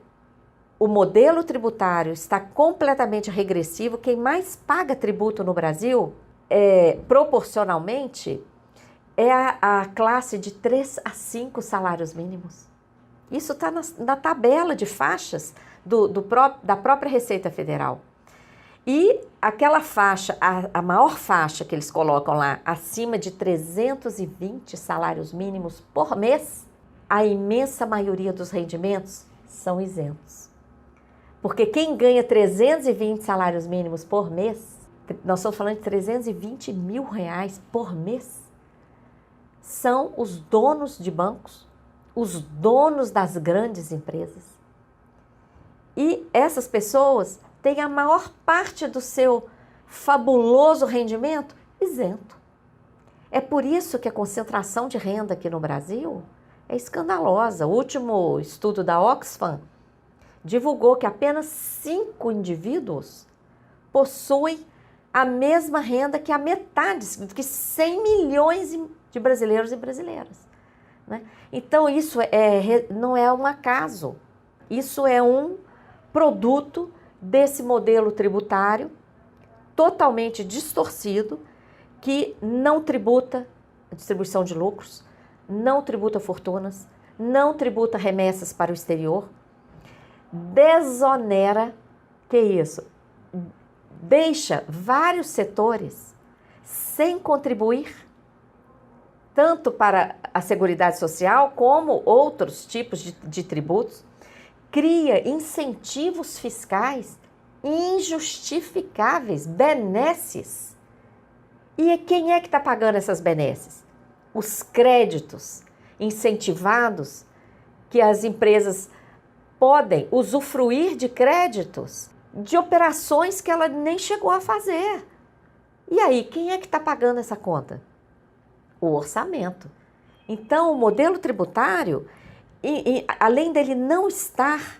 S1: o modelo tributário está completamente regressivo. Quem mais paga tributo no Brasil, proporcionalmente, é a classe de 3 a 5 salários mínimos. Isso está na tabela de faixas da própria Receita Federal. E aquela faixa, a maior faixa que eles colocam lá, acima de 320 salários mínimos por mês, a imensa maioria dos rendimentos são isentos. Porque quem ganha 320 salários mínimos por mês, nós estamos falando de 320 mil reais por mês, são os donos de bancos, os donos das grandes empresas. E essas pessoas têm a maior parte do seu fabuloso rendimento isento. É por isso que a concentração de renda aqui no Brasil é escandalosa. O último estudo da Oxfam divulgou que apenas 5 indivíduos possuem a mesma renda que a metade, que 100 milhões de brasileiros e brasileiras. Né? Então, isso não é um acaso. Isso é um produto desse modelo tributário totalmente distorcido, que não tributa a distribuição de lucros, não tributa fortunas, não tributa remessas para o exterior, desonera, que isso? Deixa vários setores sem contribuir, tanto para a Seguridade Social como outros tipos de tributos, cria incentivos fiscais injustificáveis, benesses. E quem é que está pagando essas benesses? Os créditos incentivados, que as empresas podem usufruir de créditos de operações que ela nem chegou a fazer. E aí, quem é que está pagando essa conta? O orçamento. Então, o modelo tributário, além dele não estar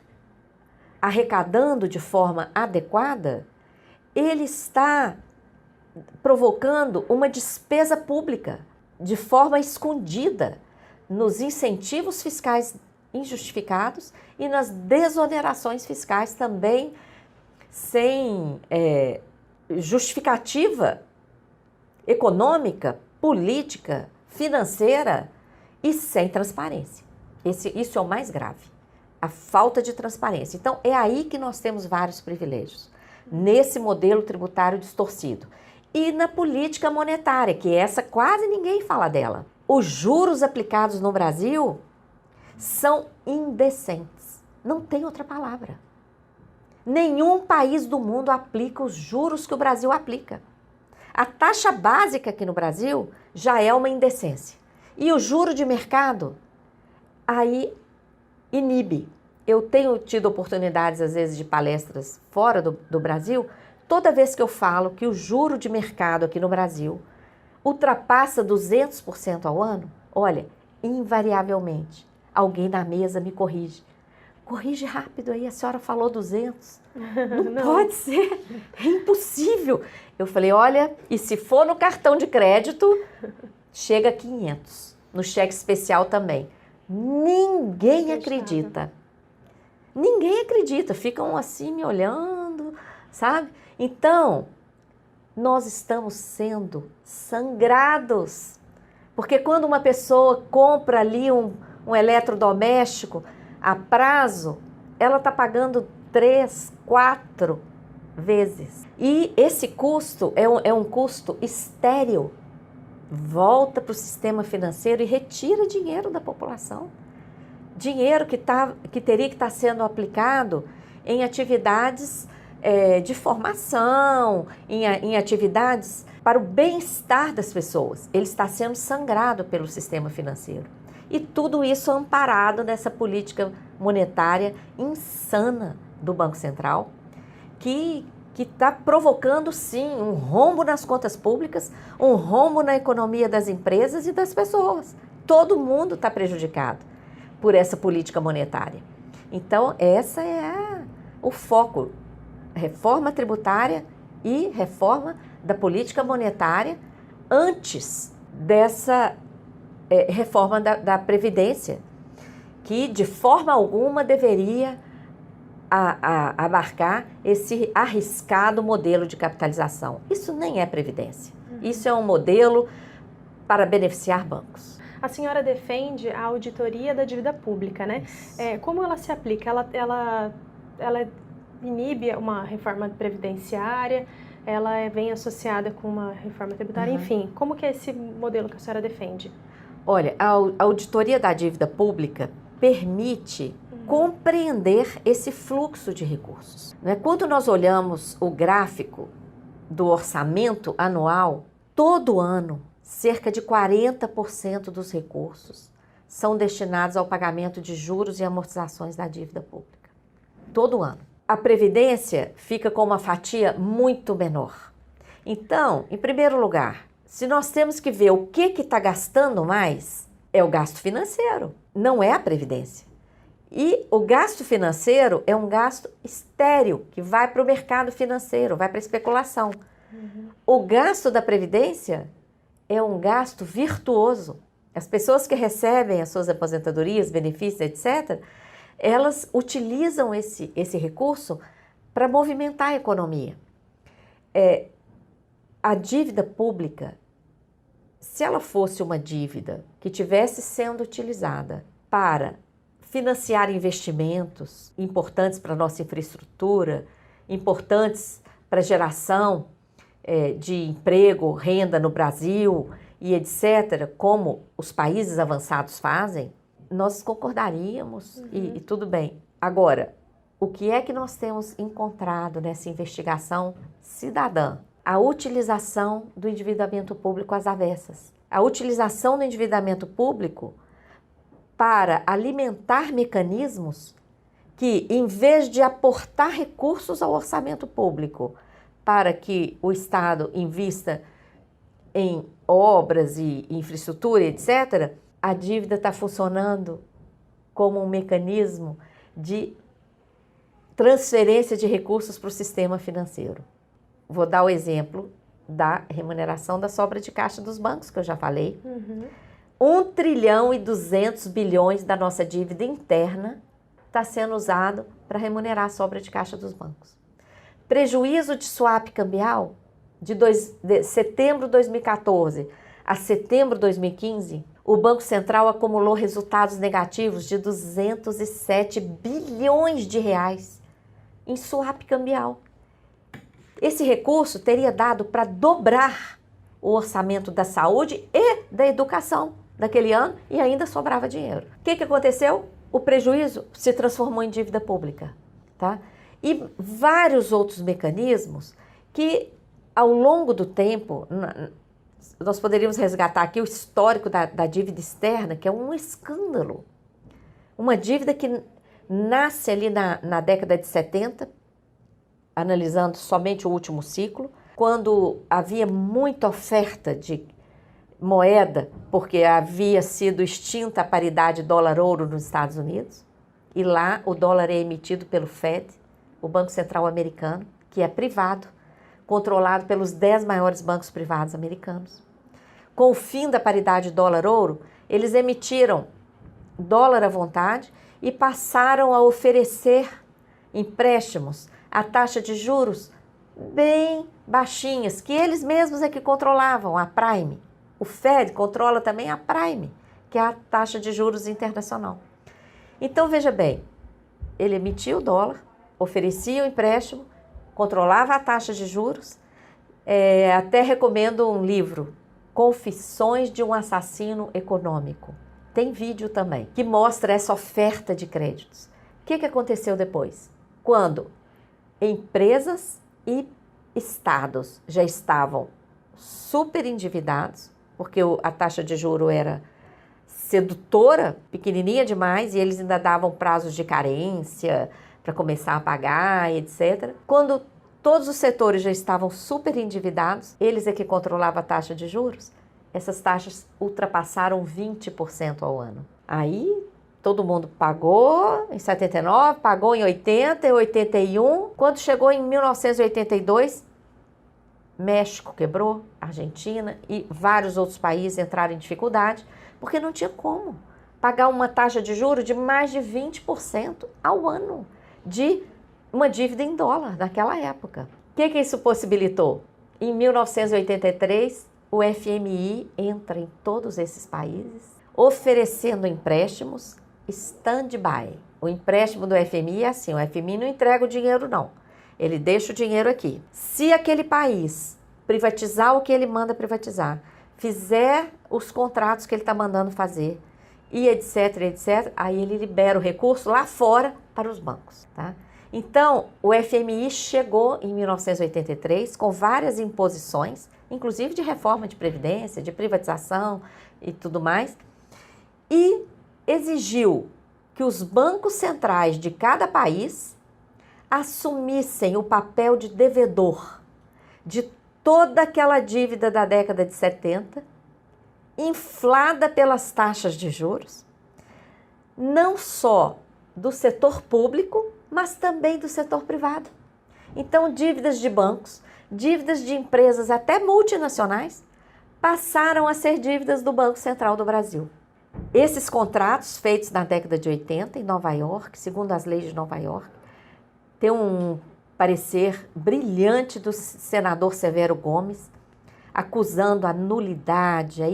S1: arrecadando de forma adequada, ele está provocando uma despesa pública de forma escondida nos incentivos fiscais injustificados e nas desonerações fiscais também sem justificativa econômica, política, financeira e sem transparência. Isso é o mais grave, a falta de transparência. Então, é aí que nós temos vários privilégios, nesse modelo tributário distorcido. E na política monetária, que essa quase ninguém fala dela. Os juros aplicados no Brasil são indecentes. Não tem outra palavra. Nenhum país do mundo aplica os juros que o Brasil aplica. A taxa básica aqui no Brasil já é uma indecência. E o juro de mercado, aí inibe. Eu tenho tido oportunidades, às vezes, de palestras fora do Brasil. Toda vez que eu falo que o juro de mercado aqui no Brasil ultrapassa 200% ao ano, olha, invariavelmente, alguém na mesa me corrige. Corrige rápido aí, a senhora falou 200. Não pode ser, é impossível. Eu falei, olha, e se for no cartão de crédito, chega a 500. No cheque especial também. Ninguém acredita. Ninguém acredita, ficam assim me olhando, sabe? Então, nós estamos sendo sangrados. Porque quando uma pessoa compra ali um eletrodoméstico a prazo, ela está pagando 3, 4 vezes. E esse custo é um custo estéril. Volta para o sistema financeiro e retira dinheiro da população. Dinheiro que teria que estar sendo aplicado em atividades de formação, em atividades para o bem-estar das pessoas. Ele está sendo sangrado pelo sistema financeiro. E tudo isso amparado nessa política monetária insana do Banco Central, que está provocando, sim, um rombo nas contas públicas, um rombo na economia das empresas e das pessoas. Todo mundo está prejudicado por essa política monetária. Então, essa é o foco. Reforma tributária e reforma da política monetária antes dessa reforma da Previdência, que de forma alguma deveria abarcar esse arriscado modelo de capitalização. Isso nem é Previdência. Isso é um modelo para beneficiar bancos.
S2: A senhora defende a auditoria da dívida pública, né? Como ela se aplica? Ela inibe uma reforma previdenciária, ela vem associada com uma reforma tributária, enfim. Como que é esse modelo que a senhora defende?
S1: Olha, a auditoria da dívida pública permite compreender esse fluxo de recursos. Quando nós olhamos o gráfico do orçamento anual, todo ano, cerca de 40% dos recursos são destinados ao pagamento de juros e amortizações da dívida pública. Todo ano. A Previdência fica com uma fatia muito menor. Então, em primeiro lugar, se nós temos que ver o que está gastando mais, é o gasto financeiro, não é a Previdência. E o gasto financeiro é um gasto estéril, que vai para o mercado financeiro, vai para a especulação. O gasto da Previdência é um gasto virtuoso. As pessoas que recebem as suas aposentadorias, benefícios, etc., elas utilizam esse recurso para movimentar a economia. A dívida pública, se ela fosse uma dívida que estivesse sendo utilizada para financiar investimentos importantes para a nossa infraestrutura, importantes para a geração de emprego, renda no Brasil e etc., como os países avançados fazem, nós concordaríamos e tudo bem. Agora, o que é que nós temos encontrado nessa investigação cidadã? A utilização do endividamento público às avessas. A utilização do endividamento público para alimentar mecanismos que, em vez de aportar recursos ao orçamento público para que o Estado invista em obras e infraestrutura, etc., a dívida está funcionando como um mecanismo de transferência de recursos para o sistema financeiro. Vou dar o exemplo da remuneração da sobra de caixa dos bancos, que eu já falei. 1 trilhão e 200 bilhões da nossa dívida interna está sendo usado para remunerar a sobra de caixa dos bancos. Prejuízo de swap cambial de setembro de 2014 a setembro de 2015, o Banco Central acumulou resultados negativos de 207 bilhões de reais em swap cambial. Esse recurso teria dado para dobrar o orçamento da saúde e da educação daquele ano e ainda sobrava dinheiro. O que aconteceu? O prejuízo se transformou em dívida pública, tá? E vários outros mecanismos que, ao longo do tempo, nós poderíamos resgatar aqui o histórico da dívida externa, que é um escândalo. Uma dívida que nasce ali na década de 70, analisando somente o último ciclo, quando havia muita oferta de moeda, porque havia sido extinta a paridade dólar-ouro nos Estados Unidos, e lá o dólar é emitido pelo Fed, o Banco Central americano, que é privado, controlado pelos 10 maiores bancos privados americanos. Com o fim da paridade dólar-ouro, eles emitiram dólar à vontade e passaram a oferecer empréstimos a taxa de juros bem baixinhas, que eles mesmos é que controlavam, a Prime. O Fed controla também a Prime, que é a taxa de juros internacional. Então, veja bem, ele emitia o dólar, oferecia o empréstimo, controlava a taxa de juros. Até recomendo um livro, Confissões de um Assassino Econômico. Tem vídeo também, que mostra essa oferta de créditos. O que aconteceu depois? Quando empresas e estados já estavam super endividados, porque a taxa de juro era sedutora, pequenininha demais, e eles ainda davam prazos de carência para começar a pagar, etc. Quando todos os setores já estavam super endividados, eles é que controlavam a taxa de juros, essas taxas ultrapassaram 20% ao ano. Aí todo mundo pagou em 79, pagou em 80, em 81. Quando chegou em 1982, México quebrou, Argentina e vários outros países entraram em dificuldade, porque não tinha como pagar uma taxa de juros de mais de 20% ao ano de uma dívida em dólar naquela época. O que isso possibilitou? Em 1983, o FMI entra em todos esses países, oferecendo empréstimos stand-by. O empréstimo do FMI é assim, o FMI não entrega o dinheiro não, ele deixa o dinheiro aqui. Se aquele país privatizar o que ele manda privatizar, fizer os contratos que ele está mandando fazer, e etc, aí ele libera o recurso lá fora para os bancos, tá? Então, o FMI chegou em 1983 com várias imposições, inclusive de reforma de previdência, de privatização e tudo mais, e exigiu que os bancos centrais de cada país assumissem o papel de devedor de toda aquela dívida da década de 70, inflada pelas taxas de juros, não só do setor público, mas também do setor privado. Então, dívidas de bancos, dívidas de empresas até multinacionais, passaram a ser dívidas do Banco Central do Brasil. Esses contratos feitos na década de 80 em Nova York, segundo as leis de Nova York, tem um parecer brilhante do senador Severo Gomes, acusando a nulidade, a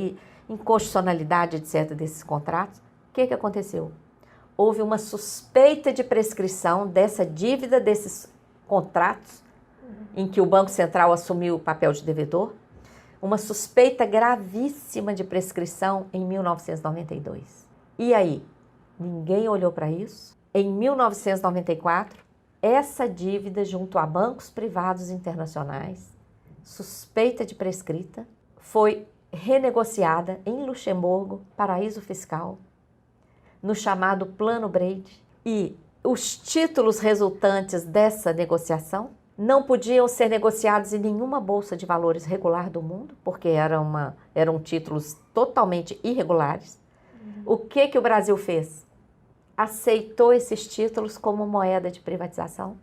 S1: inconstitucionalidade, etc., desses contratos. O que aconteceu? Houve uma suspeita de prescrição dessa dívida, desses contratos, em que o Banco Central assumiu o papel de devedor, uma suspeita gravíssima de prescrição em 1992. E aí? Ninguém olhou para isso? Em 1994, essa dívida junto a bancos privados internacionais, suspeita de prescrita, foi renegociada em Luxemburgo, paraíso fiscal, no chamado Plano Brady. E os títulos resultantes dessa negociação não podiam ser negociados em nenhuma bolsa de valores regular do mundo, porque eram títulos totalmente irregulares. O que o Brasil fez? Aceitou esses títulos como moeda de privatização.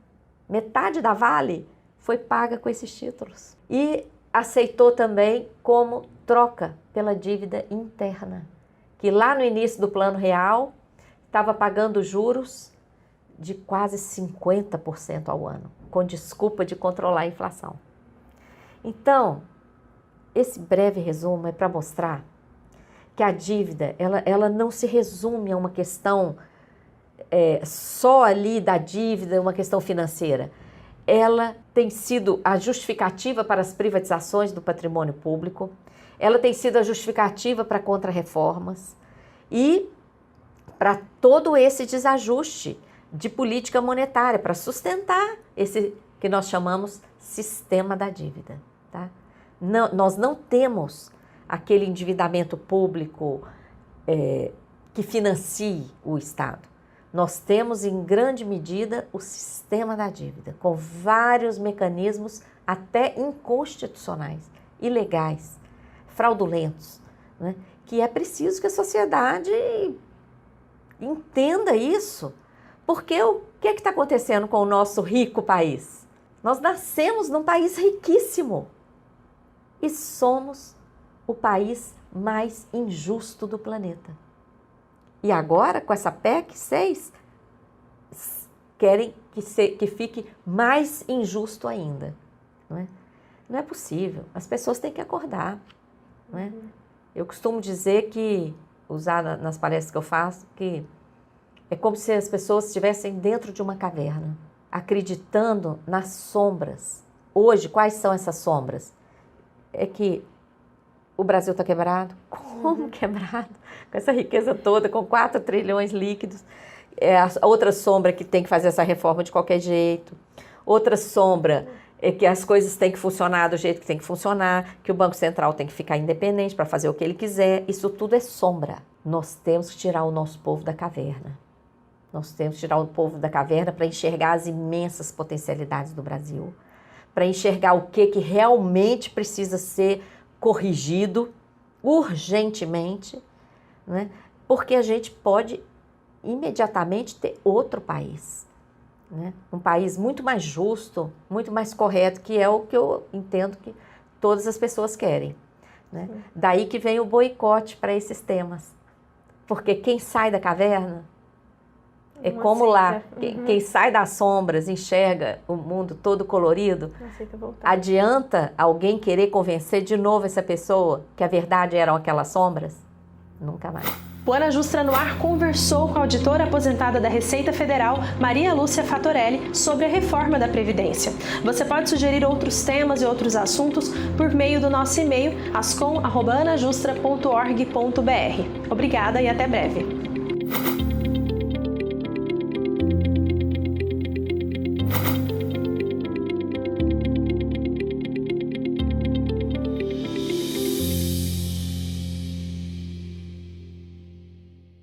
S1: Metade da Vale foi paga com esses títulos. E aceitou também como troca pela dívida interna, que lá no início do Plano Real estava pagando juros de quase 50% ao ano, com desculpa de controlar a inflação. Então, esse breve resumo é para mostrar que a dívida, ela não se resume a uma questão só ali da dívida, uma questão financeira. Ela tem sido a justificativa para as privatizações do patrimônio público, ela tem sido a justificativa para contra-reformas e para todo esse desajuste de política monetária, para sustentar esse que nós chamamos sistema da dívida. Tá? Nós não temos aquele endividamento público que financie o Estado. Nós temos, em grande medida, o sistema da dívida, com vários mecanismos até inconstitucionais, ilegais, fraudulentos, né? Que é preciso que a sociedade entenda isso, porque o que está acontecendo com o nosso rico país? Nós nascemos num país riquíssimo e somos o país mais injusto do planeta. E agora, com essa PEC 6, querem que fique mais injusto ainda. Não é possível. As pessoas têm que acordar. Não é? Eu costumo dizer que, usar nas palestras que eu faço, que é como se as pessoas estivessem dentro de uma caverna, acreditando nas sombras. Hoje, quais são essas sombras? É que o Brasil está quebrado. Como quebrado? Com essa riqueza toda, com 4 trilhões líquidos. A outra sombra é que tem que fazer essa reforma de qualquer jeito. Outra sombra é que as coisas têm que funcionar do jeito que tem que funcionar, que o Banco Central tem que ficar independente para fazer o que ele quiser. Isso tudo é sombra. Nós temos que tirar o nosso povo da caverna. Nós temos que tirar o povo da caverna para enxergar as imensas potencialidades do Brasil, para enxergar o que realmente precisa ser corrigido urgentemente, né? Porque a gente pode imediatamente ter outro país, né? Um país muito mais justo, muito mais correto, que é o que eu entendo que todas as pessoas querem, né? Daí que vem o boicote para esses temas, porque quem sai da caverna é como lá, quem sai das sombras, enxerga o mundo todo colorido, adianta alguém querer convencer de novo essa pessoa que a verdade eram aquelas sombras? Nunca mais.
S2: O Ana Justra no Ar conversou com a auditora aposentada da Receita Federal, Maria Lúcia Fatorelli, sobre a reforma da Previdência. Você pode sugerir outros temas e outros assuntos por meio do nosso e-mail ascom@anajustra.org.br. Obrigada e até breve.